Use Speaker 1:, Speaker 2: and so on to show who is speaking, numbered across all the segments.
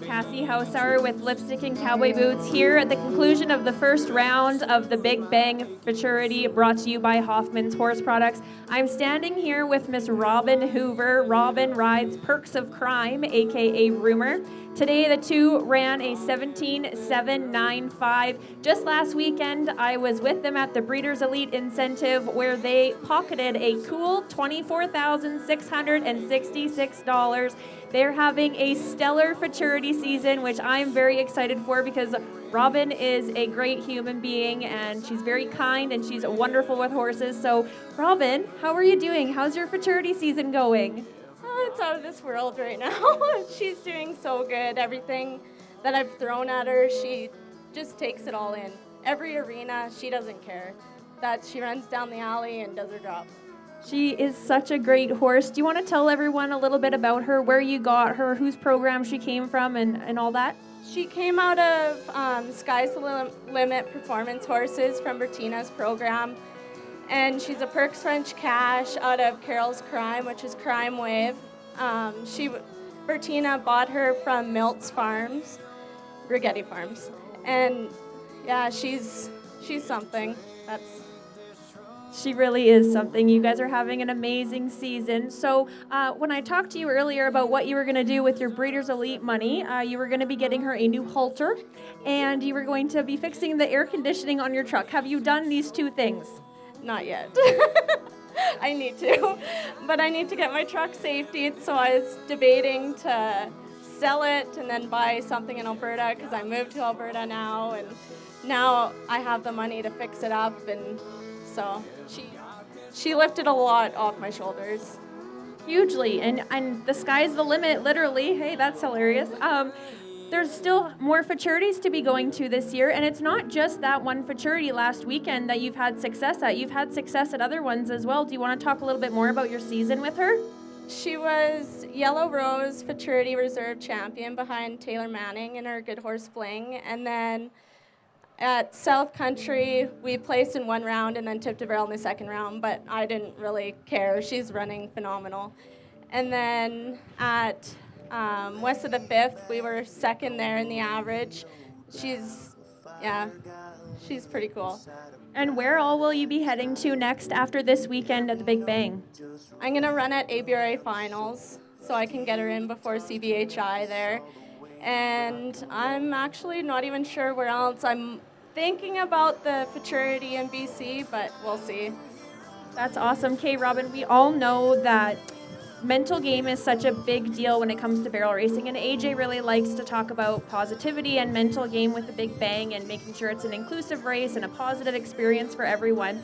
Speaker 1: Cassie Hausauer with Lipstick and Cowboy Boots here at the conclusion of the first round of the Big Bang Futurity brought to you by Hoffman's Horse Products. I'm standing here with Miss Robyn Hoover. Robyn rides Perks of Crime, aka Rumor. Today the two ran a 17.795. Just last weekend I was with them at the Breeders' Elite Incentive where they pocketed a cool $24,666. They're having a stellar futurity season, which I'm very excited for because Robyn is a great human being and she's very kind and she's wonderful with horses. So, Robyn, how are you doing? How's your futurity season going?
Speaker 2: Oh, it's out of this world right now. She's doing so good. Everything that I've thrown at her, she just takes it all in. Every arena, she doesn't care. That she runs down the alley and does her job.
Speaker 1: She is such a great horse. Do you want to tell everyone a little bit about her, where you got her, whose program she came from, and all that?
Speaker 2: She came out of Sky's the Limit Performance Horses from Bertina's program. And she's a Perks French Cash out of Carol's Crime, which is Crime Wave. Bertina bought her from Milt's Farms, Rigetti Farms. And yeah, she's something.
Speaker 1: She really is something. You guys are having an amazing season. So when I talked to you earlier about what you were going to do with your Breeders' Elite money, you were going to be getting her a new halter, and you were going to be fixing the air conditioning on your truck. Have you done these two things?
Speaker 2: Not yet. I need to. But I need to get my truck safetied, so I was debating to sell it and then buy something in Alberta because I moved to Alberta now, and now I have the money to fix it up, and so she lifted a lot off my shoulders.
Speaker 1: Hugely, and the sky's the limit, literally. Hey, that's hilarious. There's still more futurities to be going to this year, and it's not just that one futurity last weekend that you've had success at. You've had success at other ones as well. Do you want to talk a little bit more about your season with her?
Speaker 2: She was Yellow Rose Futurity Reserve Champion behind Taylor Manning in her Good Horse Fling, and then at South Country, we placed in one round and then tipped a barrel in the second round, but I didn't really care. She's running phenomenal. And then at West of the Fifth, we were second there in the average. She's pretty cool.
Speaker 1: And where all will you be heading to next after this weekend at the Big Bang?
Speaker 2: I'm going to run at ABRA Finals, so I can get her in before CBHI there. And I'm actually not even sure where else. I'm thinking about the futurity in BC, but we'll see.
Speaker 1: That's awesome. Okay, Robyn, we all know that mental game is such a big deal when it comes to barrel racing, and AJ really likes to talk about positivity and mental game with the Big Bang and making sure it's an inclusive race and a positive experience for everyone.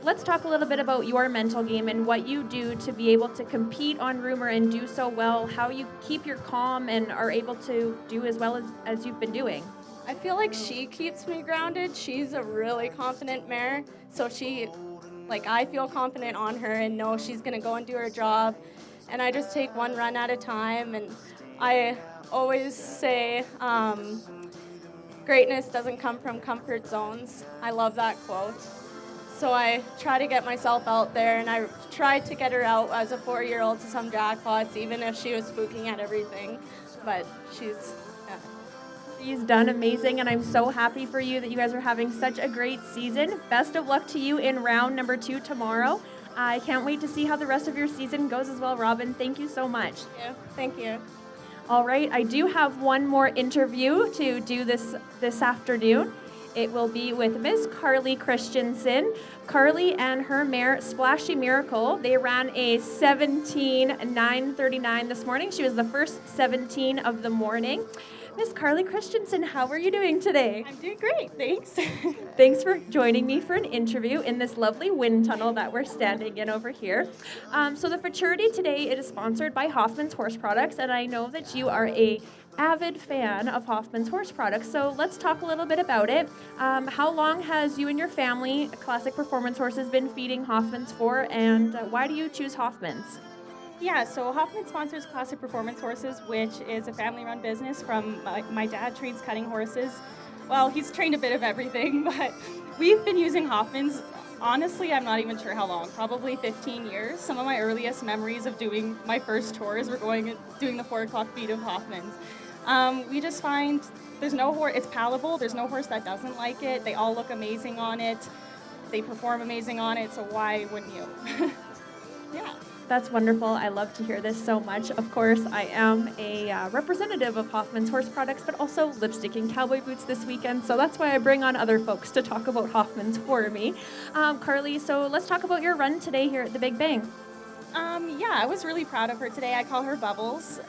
Speaker 1: Let's talk a little bit about your mental game and what you do to be able to compete on Rumor and do so well, how you keep your calm and are able to do as well as you've been doing.
Speaker 2: I feel like she keeps me grounded. She's a really confident mare, so I feel confident on her and know she's going to go and do her job. And I just take one run at a time, and I always say greatness doesn't come from comfort zones. I love that quote. So I try to get myself out there, and I tried to get her out as a 4-year-old to some jackpots, even if she was spooking at everything. But she's
Speaker 1: done amazing, and I'm so happy for you that you guys are having such a great season. Best of luck to you in round number 2 tomorrow. I can't wait to see how the rest of your season goes as well, Robyn. Thank you so much.
Speaker 2: Thank you.
Speaker 1: All right, I do have one more interview to do this afternoon. It will be with Miss Carly Christianson. Carly and her mare, Splashy Miracle, they ran a 17.939 this morning. She was the first 17 of the morning. Miss Carly Christianson, how are you doing today?
Speaker 3: I'm doing great, thanks.
Speaker 1: Thanks for joining me for an interview in this lovely wind tunnel that we're standing in over here. So the futurity today is sponsored by Hoffman's Horse Products, and I know that you are a avid fan of Hoffman's Horse Products, so let's talk a little bit about it. How long has you and your family, Classic Performance Horses, been feeding Hoffman's for, and why do you choose Hoffman's?
Speaker 3: Yeah, so Hoffman sponsors Classic Performance Horses, which is a family-run business from my dad trains cutting horses. Well, he's trained a bit of everything, but we've been using Hoffman's, honestly, I'm not even sure how long, probably 15 years. Some of my earliest memories of doing my first tours were doing the 4 o'clock feed of Hoffman's. We just find there's no horse, it's palatable, there's no horse that doesn't like it. They all look amazing on it. They perform amazing on it, so why wouldn't you? Yeah.
Speaker 1: That's wonderful. I love to hear this so much. Of course, I am a representative of Hoffman's Horse Products, but also Lipstick and Cowboy Boots this weekend. So that's why I bring on other folks to talk about Hoffman's for me. Carly, so let's talk about your run today here at the Big Bang.
Speaker 3: Yeah, I was really proud of her today. I call her Bubbles.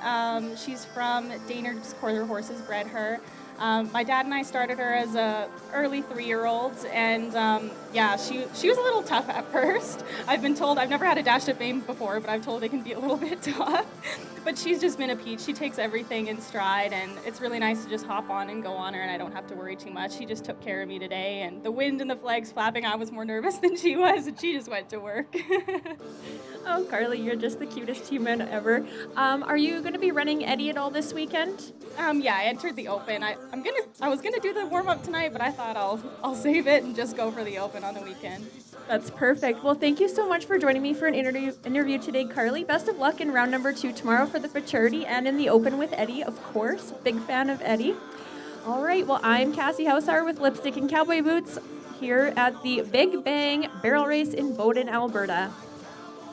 Speaker 3: She's from Daynard's Quarter Horses, bred her. My dad and I started her as a early 3-year-old, and yeah, she was a little tough at first. I've been told, I've never had a dashed up babe before, but I'm told they can be a little bit tough. But she's just been a peach. She takes everything in stride, and it's really nice to just hop on and go on her, and I don't have to worry too much. She just took care of me today, and the wind and the flags flapping, I was more nervous than she was, and she just went to work.
Speaker 1: Oh, Carly, you're just the cutest human ever. Are you going to be running Eddie at all this weekend?
Speaker 3: Yeah, I entered the Open. I was gonna do the warm up tonight, but I thought I'll save it and just go for the Open on the weekend.
Speaker 1: That's perfect. Well, thank you so much for joining me for an interview today, Carly. Best of luck in round number 2 tomorrow for the Futurity and in the Open with Eddie, of course. Big fan of Eddie. All right. Well, I'm Cassie Hausauer with Lipstick and Cowboy Boots here at the Big Bang Barrel Race in Bowden, Alberta.